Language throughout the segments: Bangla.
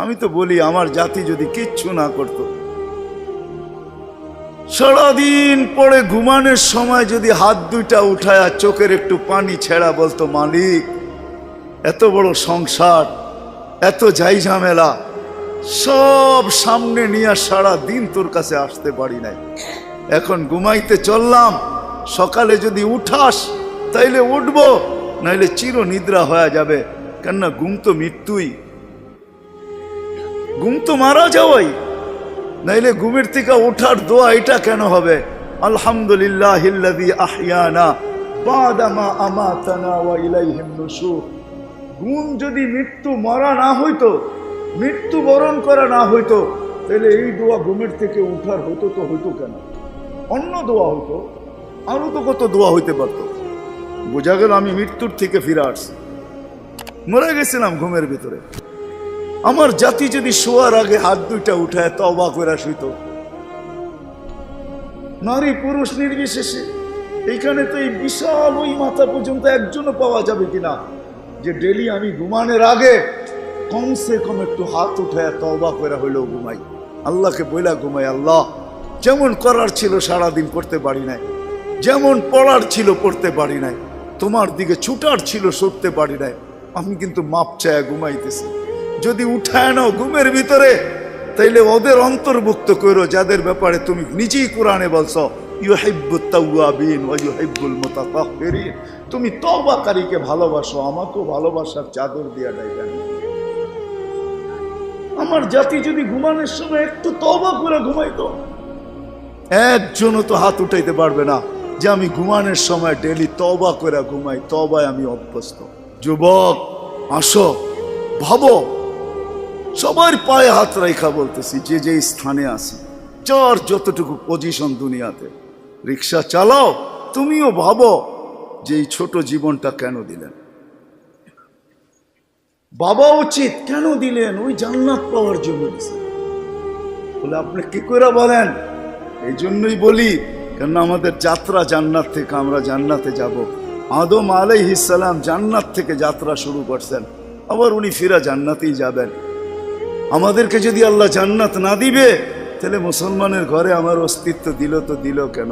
আমি তো বলি আমার জাতি যদি কিচ্ছু না করতো, সারাদিন পরে ঘুমানোর সময় যদি হাত দুইটা উঠায় আর চোখের একটু পানি ছেড়া বলতো, মালিক এত বড় সংসার, এত যাই ঝামেলা সব সামনে নিয়ে সারা দিন তোর কাছে আসতে পারি নাই, এখন ঘুমাইতে চললাম, সকালে যদি উঠাস তাইলে উঠবো, নাইলে চির নিদ্রা হয়ে যাবে। কেননা ঘুম তো মৃত্যুই, ঘুম তো মারা যাওয়াই, নাইলে ঘুমের থেকে ওঠার দোয়া এটা কেন হবে? আলহামদুলিল্লাহিল্লাযী আহইয়ানা বাদা মা আমাতানা ওয়া ইলাইহিন নুশুর। ঘুম যদি মৃত্যু মরা না হইতো, মৃত্যু বরণ করা না হইতো, তাহলে এই দোয়া ঘুমের থেকে উঠার হতো তো হইতো কেন? অন্য দোয়া হইতো, আরো তো কত দোয়া হইতে পারতো। বোঝা গেল আমি মৃত্যুর থেকে ফিরে আসছি, মরে গেছিলাম ঘুমের ভিতরে। আমার জাতি যদি শোয়ার আগে হাত দুইটা উঠায় তওবা করে শুইত, নারী পুরুষ নির্বিশেষে, এইখানে তো এই বিশাল ওই মাথা পর্যন্ত একজনও পাওয়া যাবে কিনা যে ডেলি আমি ঘুমানোর আগে কমসে কম একটু হাত উঠায় তওবা করে হইলেও ঘুমাই, আল্লাহকে বইলা ঘুমাই, আল্লাহ যেমন করার ছিল সারাদিন করতে পারি নাই, যেমন পড়ার ছিল পড়তে পারি নাই, তোমার দিকে ছুটার ছিল ছুটতে পারি নাই, আমি কিন্তু মাপ চায় ঘুমাইতেছি। যদি উঠায় নাও ঘুমের ভিতরে, তাইলে ওদের অন্তর্ভুক্ত করো যাদের ব্যাপারে তুমি নিজেই কোরআনে বলছো ইউহিব্বুত তাওয়াবিন ওয়া ইউহিব্বুল মুতাতাহহিরিন। তুমি তওবাকারীকে ভালোবাসো, আমাকেও ভালোবাসার চাদর দিয়া ডাইবেন। আমার জাতি যদি ঘুমানোর সময় একটু তওবা করে ঘুমাইতো, একজনও তো হাত উঠাইতে পারবে না যে আমি ঘুমানোর সময় ডেলি তওবা করে ঘুমাই, তওবায় আমি অভ্যস্ত। যুবক আসো, ভাবো, সবার পায়ে হাত রাখা বলতেছি, যে যে স্থানে আছি, যার যতটুকু পজিশন দুনিয়াতে, রিক্সা চালাও, তুমিও ভাবো যে এই ছোট জীবনটা কেন দিলেন? বাবা উচিত কেন দিলেন? ওই জান্নাত পাওয়ার জন্য দিলেন। বলে আপনি কি করে বলেন? এই জন্যই বলি, কেন আমাদের যাত্রা জান্নাত থেকে, আমরা জান্নাতে যাব। আদম আলাইহিস সালাম জান্নাত থেকে যাত্রা শুরু করছেন, আবার উনি ফিরা জান্নাতেই যাবেন। আমাদেরকে যদি আল্লাহ জান্নাত না দিবে, তাহলে মুসলমানের ঘরে আমার অস্তিত্ব দিল তো দিল কেন?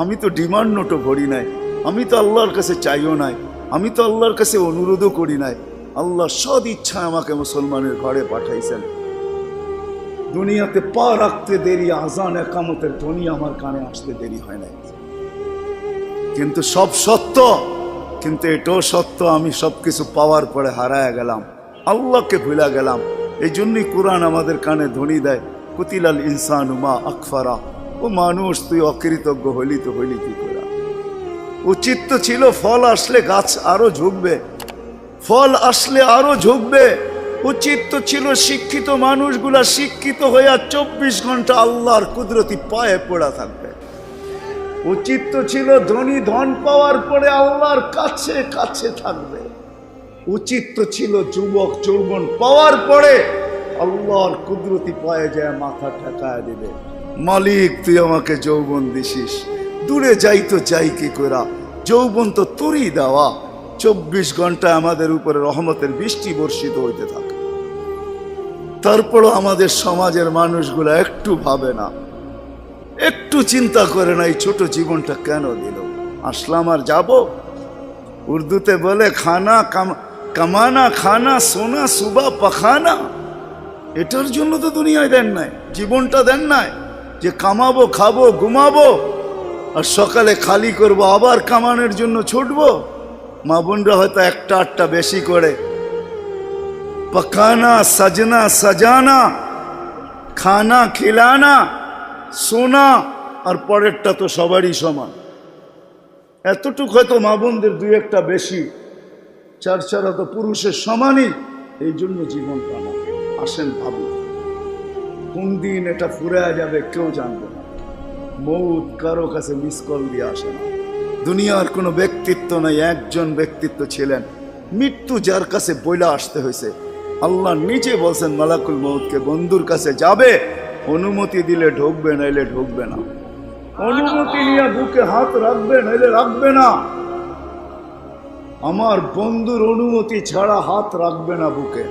আমি তো ডিমান্ড নোটও ভরি নাই, আমি তো আল্লাহর কাছে চাইও নাই, আমি তো আল্লাহর কাছে অনুরোধও করি নাই। আল্লাহ সদ ইচ্ছায় আমাকে মুসলমানের ঘরে পাঠাইছেন। দুনিয়াতে পা রাখতে দেরি, আজান একামতের ধ্বনি আমার কানে আসতে দেরি হয় নাই। কিন্তু সব সত্য, কিন্তু এটাও সত্য আমি সবকিছু পাওয়ার পরে হারায় গেলাম, আল্লাহকে ভুলে গেলাম। এই জন্যই কোরআন আমাদের কানে ধ্বনি দেয়, কুতিলাল ইনসানু মা আকফারা। ও মানুষ, তুই অকৃতজ্ঞ হইলি তো হইলি কি করে? উচিত তো ছিল ফল আসলে গাছ আরো ঝুঁকবে, ফল আসলে আরো ঝুঁকবে। উচিত তো ছিল শিক্ষিত মানুষগুলা শিক্ষিত হইয়া 24 ঘন্টা আল্লাহর কুদরতি পায়ে পড়া থাকবে। উচিত তো ছিল ধনী ধন পাওয়ার পরে আল্লাহর কাছে কাছে থাকবে। উচিত তো ছিল যুবক যৌবন পাওয়ার পরে আল্লাহর কুদরতি পায়ে যায় মাথা ঠেকায় দিবে, মালিক তুই আমাকে যৌবন দিছিস, দূরে যাই তো যাই কি করা, যৌবন তো তোরই দেওয়া। 24 ঘন্টা আমাদের উপরে রহমতের বৃষ্টি বর্ষিত হইতে থাকে। তারপরও আমাদের সমাজের মানুষগুলো একটু ভাবে না, একটু চিন্তা করে না এই ছোট জীবনটা কেন দিল। আসলাম আর যাব। উর্দুতে বলে খানা কামানা খানা সোনা সুবা পাখানা। এটার জন্য তো দুনিয়ায় দেন নাই, জীবনটা দেন নাই যে কামাবো, খাবো, ঘুমাবো, আর সকালে খালি করব, আবার কামানোর জন্য ছুটবো। মা বোনরা হয়তো একটা আটটা বেশি করে, পকানা সাজনা সাজানা, খানা খিলানা, সোনা, আর পরেরটা তো সবারই সমান। এতটুক হয়তো মা বোনদের দুই একটা বেশি, চার চারা তো পুরুষের সমানই। এই জন্য জীবনটা না। আসেন ভাবুন, কোন দিন এটা ফুরায় যাবে কেউ জানবে না। মৌত কারো কাছে মিস কল দিয়ে আসে না। দুনিয়ার কোনো ব্যক্তিত্ব নাই, একজন ব্যক্তিত্ব ছিলেন, মৃত্যু যার কাছে বইলা আসতে হয়েছে। আল্লাহ নিজে বলছেন মালাকুল মৌতকে, বন্ধুর কাছে যাবে, অনুমতি দিলে ঢুকবে, নাইলে ঢুকবে না। অনুমতি নিয়ে বুকে হাত রাখবে, নাইলে রাখবে না। আমার বন্ধুর অনুমতি ছাড়া হাত রাখবে না বুকে।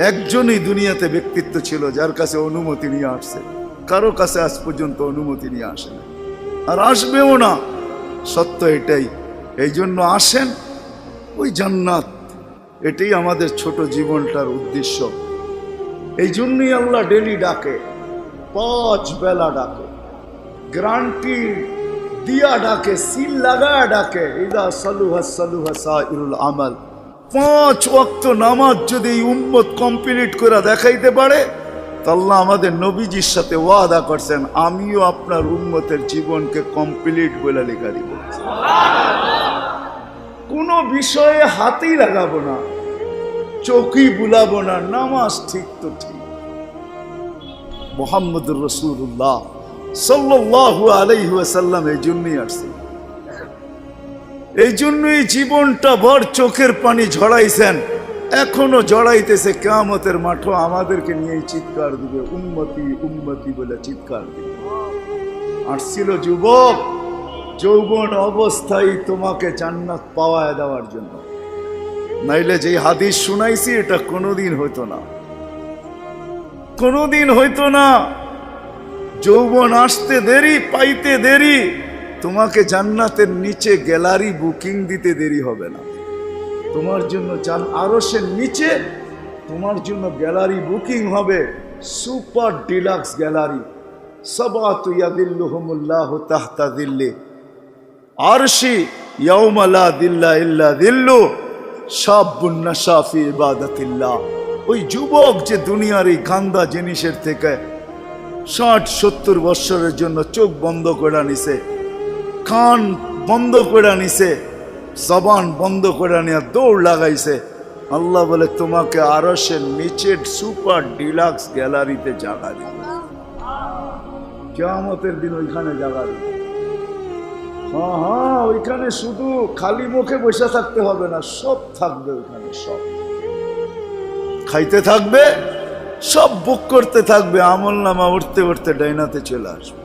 একজনই দুনিয়াতে ব্যক্তিত্ব ছিল যার কাছে অনুমতি নিয়ে আসছে, কারো কাছে আজ পর্যন্ত অনুমতি নিয়ে আসে না, আর আসবেও না। সত্য এটাই। এই জন্য আসেন, ওই জান্নাত, এটাই আমাদের ছোট জীবনটার উদ্দেশ্য। এই জন্যই আল্লাহ ডেলি ডাকে, 5 বেলা ডাকে, গ্যারান্টি দিয়া ডাকে, সিল লাগায় ডাকে। ইদা সালুহা সালুহা সাইরুল আমাল। 5 ওয়াক্ত নামাজ যদি এই উম্মত কমপ্লিট করে দেখাইতে পারে, তো আল্লাহ আমাদের নবীজির সাথে ওয়াদা করছেন, আমিও আপনার উম্মতের জীবনকে কমপ্লিট বলে লেখা দিব। কোনো বিষয়ে হাতেই লাগাবো না, চোখই বুলাবো না, নামাজ ঠিক তো ঠিক। মুহাম্মদুর রাসূলুল্লাহ সাল্লাল্লাহু আলাইহি ওয়াসাল্লাম এই জন্যই আসছে, এই জন্যই জীবনটা ভর চোখের পানি ঝরাইছেন, এখনো জড়াইতেছে। কিয়ামতের মাঠে আমাদেরকে নিয়ে চিৎকার দিবে, উম্মতি উম্মতি বলে চিৎকার দিবে। আসছিল যুবক, যৌবন অবস্থায় তোমাকে জান্নাত পাওয়ায় দেওয়ার জন্য, নাইলে যে হাদিস শুনাইছি এটা কোনোদিন হইতো না, কোনোদিন হইতো না। যৌবন আসতে দেরি, পাইতে দেরি, তোমাকে জান্নাতের নিচে গ্যালারি বুকিং দিতে দেরি হবে না। তোমার জন্য আরশের নিচে তোমার জন্য গ্যালারি বুকিং হবে, সুপার ডিলাক্স গ্যালারি। সাবাতু ইয়াদিল্লুহুমুল্লাহু তাহতা দিল্লি আরশি ইয়াউমা লা দিল্লা ইল্লা দিল্লু শাবুন নাশা ফি ইবাদাতিল্লাহ। ওই যুবক যে দুনিয়ার এই গান্দা জিনিসের থেকে 60-70 বছরের জন্য চোখ বন্ধ করে নিছে, কান বন্ধ করে নিছে, জবান বন্ধ করে নিয়ে দৌড় লাগাইছে, আল্লাহ বলে তোমাকে আরশের নিচের সুপার ডিলাক্স গ্যালারিতে জায়গা দিবে। কিয়ামতের দিন ওইখানে জায়গা দিবে। হ্যাঁ, ওইখানে শুধু খালি মুখে বসে থাকতে হবে না, সব থাকবে ওইখানে, সব খাইতে থাকবে, সব বুক করতে থাকবে। আমল নামা উঠতে উঠতে ডাইনাতে চলে আসবে,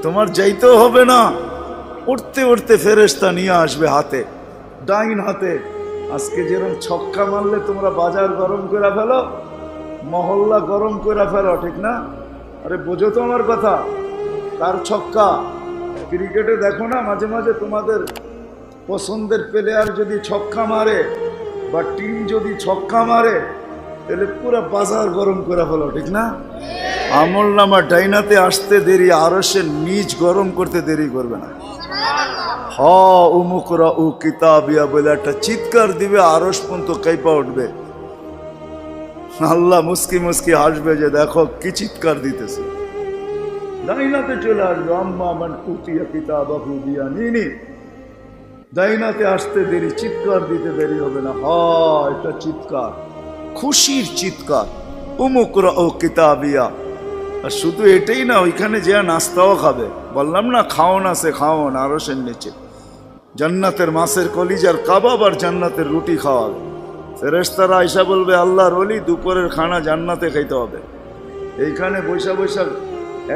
তোমার যাইতেও হবে না, উঠতে উঠতে ফেরেশতা নিয়ে আসবে হাতে, ডাইন হাতে। আজকে যেরকম ছক্কা মারলে তোমরা বাজার গরম করে ফেলো, মহল্লা গরম করে ফেলো, ঠিক না? আরে বোঝো তো আমার কথা, কার ছক্কা? ক্রিকেটে দেখো না মাঝে মাঝে তোমাদের পছন্দের প্লেয়ার যদি ছক্কা মারে বা টিম যদি ছক্কা মারে, তাহলে পুরো বাজার গরম করে ফেলো, ঠিক না? আমল নামা ডাইনাতে আসতে দেরি, আরশের নিচ গরম করতে দেরি করবে না। উমুকরা উ কিতাবিয়া বলে একটা চিৎকার দিবে, আরশ পর্যন্ত কাইপা উঠবে। আল্লাহ মুস্কি মুস্কি হাসবে যে দেখো কি চিৎকার দিতেছে। ডাইনাতে চলে আসবে, আম্মা মান উতিয়া কিতাবাহু বিয়ামিনি। ডাইনাতে আসতে দেরি, চিৎকার দিতে দেরি হবে না। এটা চিৎকার, খুশির চিৎকার, উমুকরা ও কিতাবিয়া। আর শুধু এটাই না, ওইখানে যে নাস্তাও খাবে। বললাম না খাওন আছে, খাওন আরশের নিচে। জান্নাতের মাছের কলিজার কাবাব আর জান্নাতের রুটি খাওয়াবে। ফেরেশতারা আয়সা বলবে আল্লাহর ওলি দুপুরের খানা জান্নাতে খাইতে হবে। এইখানে বৈশা বৈশা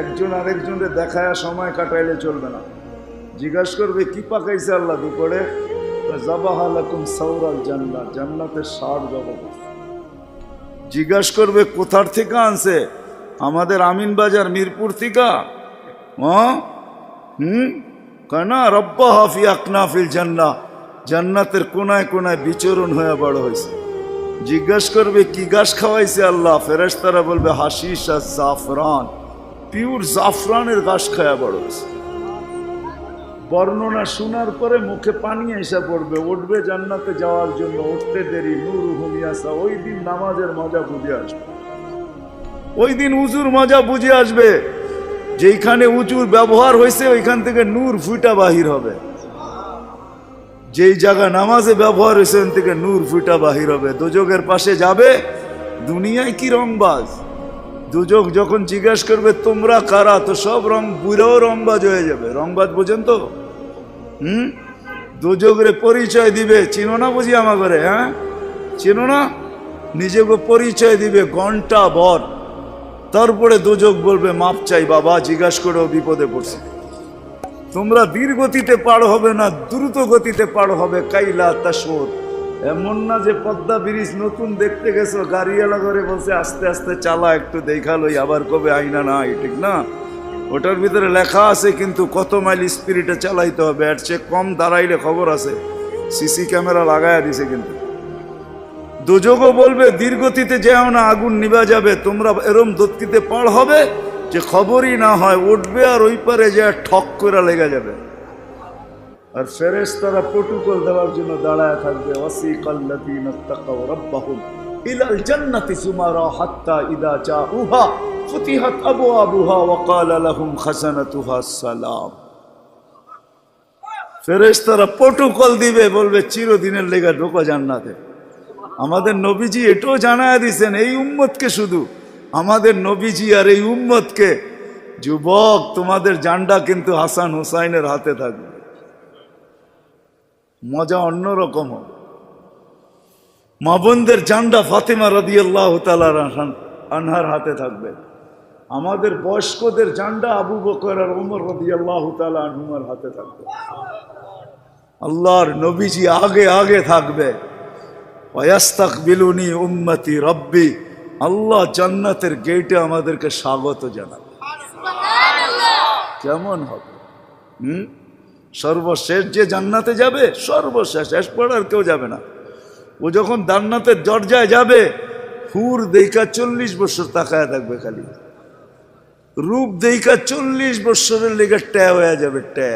একজন আরেকজনের দেখায় সময় কাটাইলে চলবে না। জিজ্ঞাসা করবে কি পাকাইছে আল্লাহ দুপুরে? জাবাহা লাকুম সাওরাল জান্নাত, জান্নাতের ষাঁড় জবাব। জিজ্ঞাসা করবে কোথার থেকে আনছে? আমাদের আমিন বাজার মিরপুর থেকে। কেনা রব্বা হাফি আকনাফিল জান্নাহ, জান্নাতের কোনায় কোনায় বিচরণ হয়ে বড় হয়েছে। জিজ্ঞাসা করবে কি গাছ খাওয়াইছে আল্লাহ? ফেরেশতারা বলবে হাশিশ আর জাফরান, পিওর জাফরানের গাছ খাওয়া বড় হয়েছে। বর্ণনা শোনার পরে মুখে পানি এসে পড়বে, উঠবে জান্নাতে যাওয়ার জন্য, উঠতে দেরি। নূরুহুম ইয়াসা, ওই দিন নামাজের মজা বুঝে আসবে, ওই দিন উজুর মজা বুঝে আসবে। যেইখানে উজুর ব্যবহার হয়েছে ওইখান থেকে নূর ফুটা বাহির হবে, যেই জায়গা নামাজে ব্যবহার হয়েছে ওখান থেকে নূর ফুটা বাহির হবে। দোজকের পাশে যাবে, দুনিয়ায় কি রংবাজ। দুজক যখন জিজ্ঞাসা করবে তোমরা কারা, তো সব রং বুড়াও রংবাজ হয়ে যাবে। রংবাজ বোঝেন তো? দুজকের পরিচয় দিবে, চিনো না বুঝি আমার ঘরে? হ্যাঁ চিনো না? নিজেকে পরিচয় দিবে ঘন্টা ভর, তারপরে দুজক বলবে মাপ চাই বাবা, জিজ্ঞাসা করেও বিপদে পড়ছে। তোমরা ধীর গতিতে পার হবে না, দ্রুত গতিতে পার হবে। কাইলা তাশউর, এমন না যে পদ্মা ব্রিজ নতুন দেখতে গেছো, গাড়িওয়ালা করে বলছে আস্তে আস্তে চালা, একটু দেখালোই, আবার কবে আইনা নাই, ঠিক না? ওটার ভিতরে লেখা আছে কিন্তু কত মাইল স্পিরিটে চালাইতে হবে, এর চেয়ে কম দাঁড়াইলে খবর আছে, সিসি ক্যামেরা লাগাইয়া দিছে। কিন্তু দুযোগও বলবে দীর্ঘতিতে যেও না, আগুন নিভা যাবে, তোমরা এরম দত্তিতে পার হবে যে খবরই না হয়, উঠবে আর ওই পারে যে ঠক করে লেগে যাবে। আর ফেরেশতারা প্রটোকল দেওয়ার জন্য দাঁড়ায় থাকবে। ওয়াসিকাল্লাযীনা তাকাউ রাব্বাহুম ইলাল জান্নাতি সুমারা হাত্তা ইযা জাউহা ফুতিহাত আবওয়াবুহা ওয়া ক্বালা লাহুম খাজানাতুহা সালাম। ফেরেশতারা প্রটোকল দিবে, বলবে চিরদিনের লেগে ঢোকো জান্নাতে। আমাদের নবীজি এটাও জানায়া দিয়েছেন এই উম্মতকে, শুধু আমাদের নবীজি আর এই উম্মতকে, যুবক তোমাদের জান্ডা কিন্তু হাসান হুসাইনের হাতে থাকবে। মজা অন্যরকম হবে। মা বোনদের জান্ডা ফাতেমা রাদিয়াল্লাহু তাআলা আনহার হাতে থাকবে। আমাদের বয়স্কদের জান্ডা আবু বকর আর ওমর রাদিয়াল্লাহু তাআলা আনহুমার হাতে থাকবে। আল্লাহর নবীজি আগে আগে থাকবে। ওয়াস্তাকবিলুনি উম্মতি রব্বি, আল্লাহ জান্নাতের গেটে আমাদেরকে স্বাগত জানাবে। কেমন হবে? সর্বশেষ যে জান্নাতে যাবে, সর্বশেষ, শেষ পড়ার কেউ যাবে না। ও যখন জান্নাতের দরজায় যাবে, হুর দেইকা 40 বছর তাকায় থাকবে, খালি রূপ দেইকা 40 বছরের লেগে ট্যা হয়ে যাবে, ট্যা।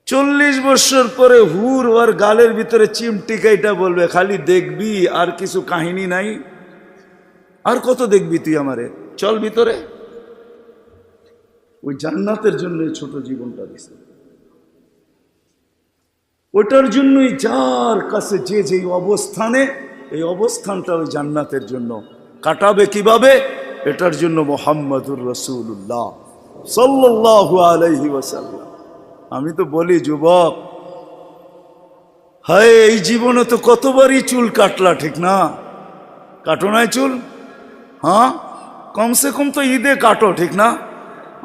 40 বছর পরে হুর ওর গালের ভিতরে চিমটিকাইটা বলবে, খালি দেখবি আর কিছু কাহিনী নাই, আর কত দেখবি তুই আমারে, চল ভিতরে। ওই জান্নাতের জন্য ছোট জীবনটা দিছে। ওটার জন্যই যার কাছে যে যেই অবস্থানে, এই অবস্থানটা ওই জান্নাতের জন্য কাটাবে কিভাবে, এটার জন্য মুহাম্মাদুর রাসূলুল্লাহ সাল্লাল্লাহু আলাইহি ওয়াসাল্লাম। আমি তো বলি যুবক, হায় এই জীবনে তো কতবারই চুল কাটলা, ঠিক না? কাটো নাই চুল? হ্যাঁ, কমসে কম তো ঈদে কাটো, ঠিক না?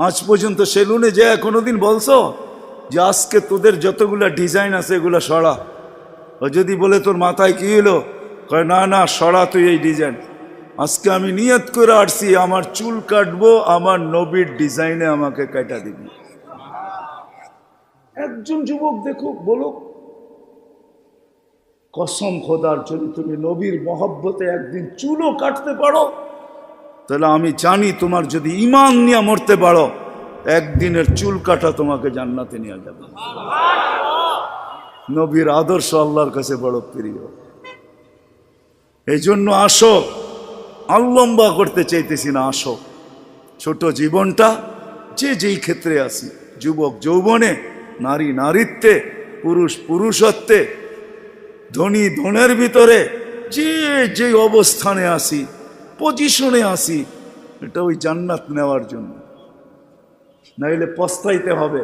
আজ পর্যন্ত সেলুনে যে কোনোদিন বলছো যে আজকে তোদের যতগুলা ডিজাইন আছে এগুলো সরা? ও যদি বলে তোর মাথায় কি হলো, কয় না না সরা তুই এই ডিজাইন। আজকে আমি নিয়ত করে আসছি আমার চুল কাটবো আমার নবীর ডিজাইনে, আমাকে কাটা দিবি। একজন যুবক দেখুক, বলুক কসম খোদার যদি তুমি নবীর মহব্বতে একদিন চুলও কাটতে পারো, তাহলে আমি জানি তোমার যদি ঈমান নিয়ে মরতে পারো, একদিনের চুল কাটা তোমাকে জান্নাতে নিয়ে যাবে। নবীর আদর্শ আল্লাহর কাছে বড় প্রিয়। এই জন্য আসো, লম্বা করতে চাইতেছি না, আসো ছোট জীবনটা যে যেই ক্ষেত্রে আসি, যুবক যৌবনে, নারী নারীত্বে, পুরুষ পুরুষত্বে, ধনী ধনের ভিতরে, যে যে অবস্থানে আসি, পজিশনে আসি, এটা ওই জান্নাত নেওয়ার জন্য। নাইলে পস্তাইতে হবে,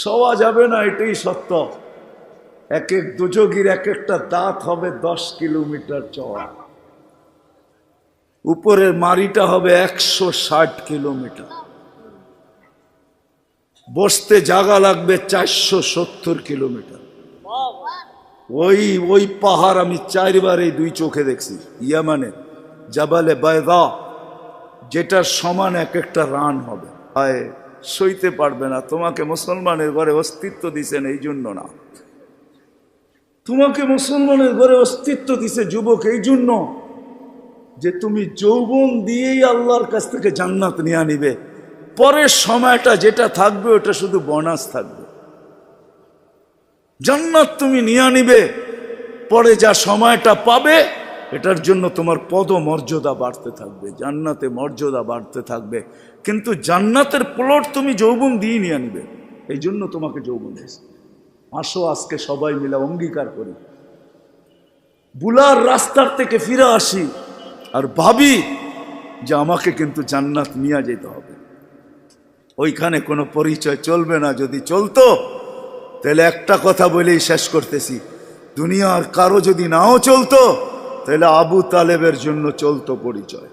সওয়া যাবে না, এটাই সত্য। এক এক দুযোগীর এক একটা দাঁত হবে 10 কিলোমিটার চওড়া, উপরের মারিটা হবে 160 কিলোমিটার, বসতে জায়গা লাগবে 470 কিলোমিটার। ওই পাহাড় আমি 4 বার এই 2 চোখে দেখছি, ইয়ামানে জাবালে বায়দা, যেটার সমান এক একটা রান হবে। হায়, সইতে পারবে না। তোমাকে মুসলমানের ঘরে অস্তিত্ব দিছেন এই জন্য না, তোমাকে মুসলমানের ঘরে অস্তিত্ব দিছে যুবক এই জন্য যে তুমি যৌবন দিয়েই আল্লাহর কাছ থেকে জান্নাত নিয়ে নিবে। পরের সময়টা যেটা থাকবে ওটা শুধু বোনাস থাকবে। জান্নাত তুমি নিয়ে নিবে, পরে যা সময়টা পাবে এটার জন্য তোমার পদমর্যাদা বাড়তে থাকবে, জান্নাতে মর্যাদা বাড়তে থাকবে। কিন্তু জান্নাতের প্লট তুমি যৌবন দিয়ে নিয়ে নিবে, এই জন্য তোমাকে যৌবন দিয়েছে। আসো আজকে সবাই মিলে অঙ্গীকার করি, বুলার রাস্তার থেকে ফিরে আসি আর ভাবি যে আমাকে কিন্তু জান্নাত নিয়ে যেতে হবে। ওইখানে কোনো পরিচয় চলবে না। যদি চলতো তাহলে একটা কথা বলেই শেষ করতেছি, দুনিয়ার কারো যদি নাও চলতো তাহলে আবু তালেবের জন্য চলতো পরিচয়।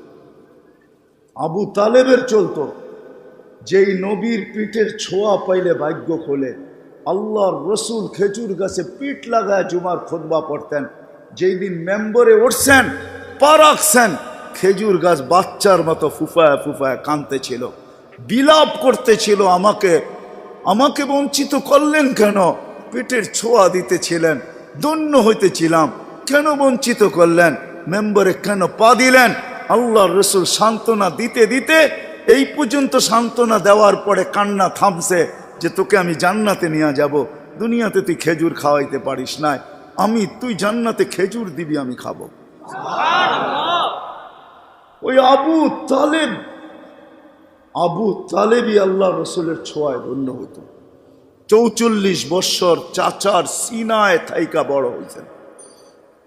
আবু তালেবের চলতো, যেই নবীর পিঠের ছোঁয়া পাইলে ভাগ্য খোলে, আল্লাহর রসুল খেজুর গাছে পিঠ লাগায় জুমার খুতবা পড়তেন। যেই দিন মেম্বরে উঠছেন, পা রাখছেন, খেজুর গাছ বাচ্চার মতো ফুফায় ফুফায় কাঁদতেছিল, বিলাপ করতেছিল, আমাকে বঞ্চিত করলেন কেন? পেটের ছোঁয়া দিতেছিলেন, ধন্য হইতেছিলাম, কেন বঞ্চিত করলেন? মেম্বরে কেন পা দিলেন? আল্লাহর রসুল সান্ত্বনা দিতে দিতে এই পর্যন্ত সান্ত্বনা দেওয়ার পরে কান্না থামছে যে তোকে আমি জান্নাতে নিয়ে যাব। দুনিয়াতে তুই খেজুর খাওয়াইতে পারিস না, তুই জান্নাতে খেজুর দিবি, আমি খাবো। ওই আবু তালেবই আল্লাহ রসুলের ছোঁয়ায় ধন্য হতো। 44 বৎসর চাচার সিনায় থাইকা বড় হয়েছেন।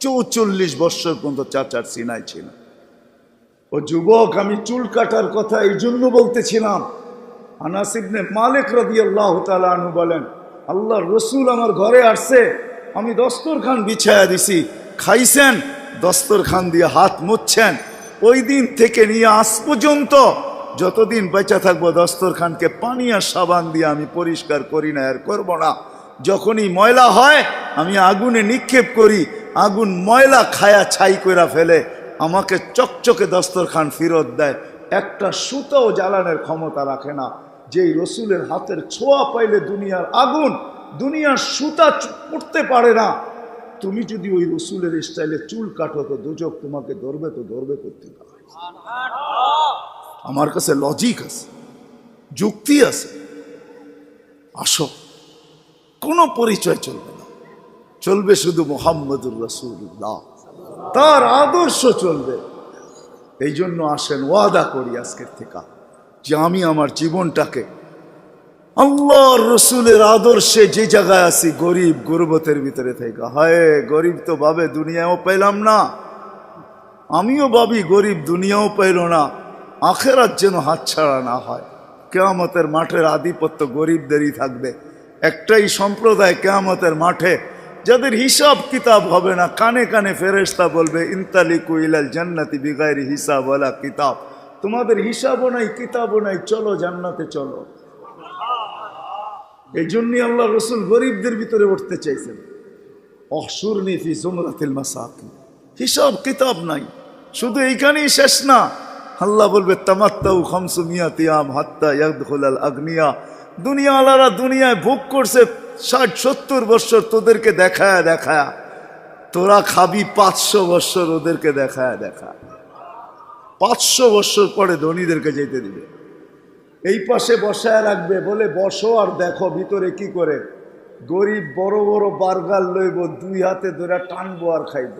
44 বৎসর পর্যন্ত চাচার সিনায় ছিল। ও যুবক, আমি চুল কাটার কথা এই জন্য বলতেছিলাম। আনাস ইবনে মালিক রাদিয়াল্লাহু তাআলা আনহু বলেন, আল্লাহর রসুল আমার ঘরে আসছে, আমি দস্তরখান বিছায়া দিছি, খাইছেন, দস্তরখান দিয়ে হাত মুছছেন। ওই দিন থেকে নিয়ে আজ পর্যন্ত যতদিন বেঁচে থাকবো দস্তরখানকে পানি আর সাবান দিয়ে আমি পরিষ্কার করি না, আর করবো না। যখনই ময়লা হয় আমি আগুনে নিক্ষেপ করি, আগুন ময়লা খায়া ছাই করে ফেলে, আমাকে চকচকে দস্তরখান ফেরত দেয়। একটা সুতাও জ্বালানোর ক্ষমতা রাখে না। যেই রসুলের হাতের ছোঁয়া পাইলে দুনিয়ার আগুন, দুনিয়ার সুতা পড়তে পারে না। তুমি যদি ওই রসুলের স্টাইলে চুল কাটো তো দুজক তোমাকে ধরবে, তো ধরবে করতে পারে। আমার কাছে লজিক আছে, যুক্তি আছে। আসো, কোনো পরিচয় চলবে না, চলবে শুধু মুহাম্মদুর রাসূলুল্লাহ, তার আদর্শ চলবে। এই জন্য আসেন, ওয়াদা করি আজকের থেকে যে আমি আমার জীবনটাকে আল্লাহর রসুলের আদর্শে যে জায়গায় আছি, গরিব গুরবতের ভিতরে থেকে, হায় গরিব তো ভাবে দুনিয়াও পেলাম না, আমিও ভাবি গরিব দুনিয়াও পাইল না, আখেরাত যেন হাতছাড়া না হয়। কিয়ামতের মাঠের আধিপত্য গরিবদেরই থাকবে। একটাই সম্প্রদায় কিয়ামতের মাঠে যাদের হিসাব কিতাব হবে না, কানে কানে ফেরেশতা বলবে ইনতালিকু ইলাল জান্নাতি বিগাইরি হিসাব ওয়ালা কিতাব, তোমাদের হিসাবও নাই কিতাবও নাই, চলো জান্নাতে চলো। এই জন্যই আল্লাহ রসুল গরিবদের ভিতরে উঠতে চাইছেন। অহশুরনি ফি জুমরাতিল মাসাকিন, হিসাব কিতাব নাই। শুধু এইখানেই শেষ না, আল্লাহ বলবে তামাত্তাউ 500 আম হাত্তা ইয়াদখুলাল আগনিয়া, দুনিয়াওয়ালারা দুনিয়ায় ভোগ করছে 60-70 বৎসর, তোদেরকে দেখায় দেখায়, তোরা খাবি 500 বৎসর ওদেরকে দেখায় দেখায়। 500 বৎসর পরে ধনীদেরকে যেতে দিবে। এই পাশে বসায় রাখবে, বলে বসো আর দেখো ভিতরে কি করে। গরিব বড় বড় বার্গার লইব, 2 হাতে ধরে টানবো আর খাইব।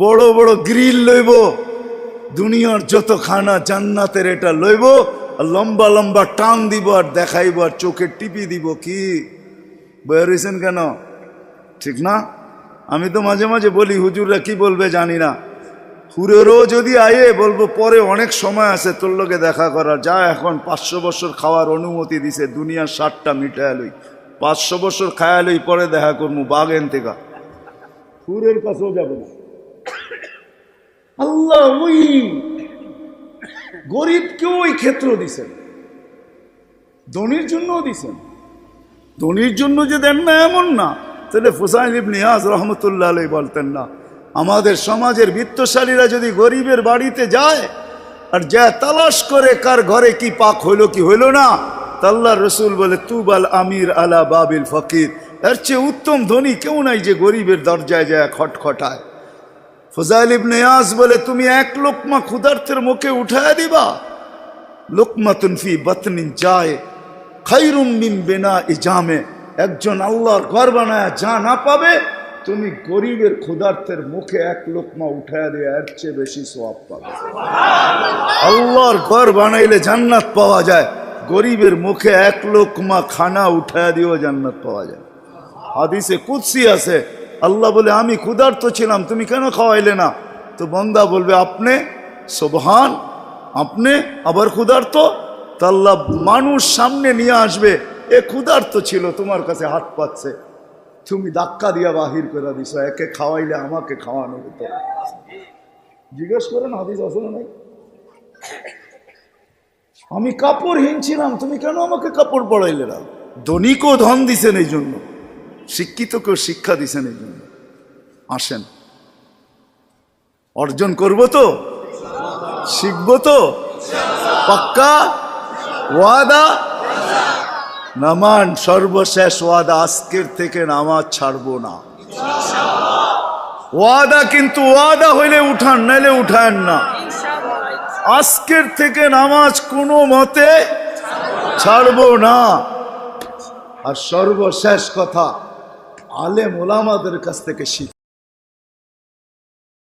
বড় বড় গ্রিল লইব, দুনিয়ার যত খানা জান্নাতের এটা লইব, আর লম্বা লম্বা টান দিব আর দেখাইব আর চোখে টিপি দিব। কি বেরিয়েছেন কেন? ঠিক না? আমি তো মাঝে মাঝে বলি, হুজুররা কি বলবে জানি না, হুরেরও যদি আয়ে বলবো পরে অনেক সময় আছে তোর লোকে দেখা করার, যা এখন 500 বছর খাওয়ার অনুমতি দিছে, দুনিয়ার 60টা মিটায় লই, 500 বছর খায়া লই, পরে দেখা করবো বাগেন থেকে। হুরের কাছেও যাবে না। আল্লাহ ওই গরিবকেও ওই ক্ষেত্র দিছেন, ধনীর জন্যও দিছেন। ধনীর জন্য যে দেন না এমন না, তাহলে ফুসাইল ইবনে ইয়াজ রহমতুল্লাহ আলাইহি বলতেন না, আমাদের সমাজের বিত্তশালীরা যদি গরিবের বাড়িতে যায় আর যা তালাশ করে কার ঘরে কি পাক হইল কি হইল না, আল্লাহর রসুল বলে তুবাল আমির আলা বাবিল ফকির, এর চেয়ে উত্তম ধনী কেউ নাই যে গরিবের দরজায় যায় খটখটায়। ফুজাইল ইবনে ইয়াজ বলে তুমি 1 লোকমা ক্ষুধার্তের মুখে উঠায় দিবা, লোকমাতুন ফি বাতনিন যায় খায়রুম মিন বিনাই জামে, একজন আল্লাহর ঘর বানায় যা না পাবে, তুমি গরিবের ক্ষুধার্তের মুখে 1 লোকমা উঠায় দিয়ে এর চেয়ে বেশি সওয়াব পাবে। আল্লাহর ঘর বানাইলে জান্নাত পাওয়া যায়, গরিবের মুখে 1 লোকমা খানা উঠায় দিয়েও জান্নাত পাওয়া যায়। হাদিসে কুদসি আছে, আল্লাহ বলে আমি ক্ষুধার্ত ছিলাম, তুমি কেন খাওয়াইলে না? তো বান্দা বলবে আপনি, সুবহান, আপনি আবার ক্ষুধার্ত? তা আল্লাহ মানুষ সামনে নিয়ে আসবে, এ ক্ষুধার্ত ছিল, তোমার কাছে হাত পাচ্ছে, তুমি ধাক্কা দিয়া বাহির করে দিছো, একে খাওয়াইলে আমাকে খাওয়ানো হতো। জিজ্ঞেস করেন হাদিস আছে না নাই? আমি কাপড়হীন ছিলাম, তুমি কেন আমাকে কাপড় পরাইলে না? ধনীকেও ধন দিছেন এই জন্য, শিক্ষিতকেও শিক্ষা দিছেন এই জন্য। আসেন, অর্জন করব তো, শিখবো তো, পাক্কা ওয়াদা? নামান সর্বশেষ ওয়াদা, আজকের থেকে নামাজ ছাড়বো না। ওয়াদা, কিন্তু ওয়াদা হইলে উঠান, নাইলে উঠান না। আজকের থেকে নামাজ কোনো মতে ছাড়বো না। আর সর্বশেষ কথা, আলেম ওলামাদের কাছ থেকে শিখ।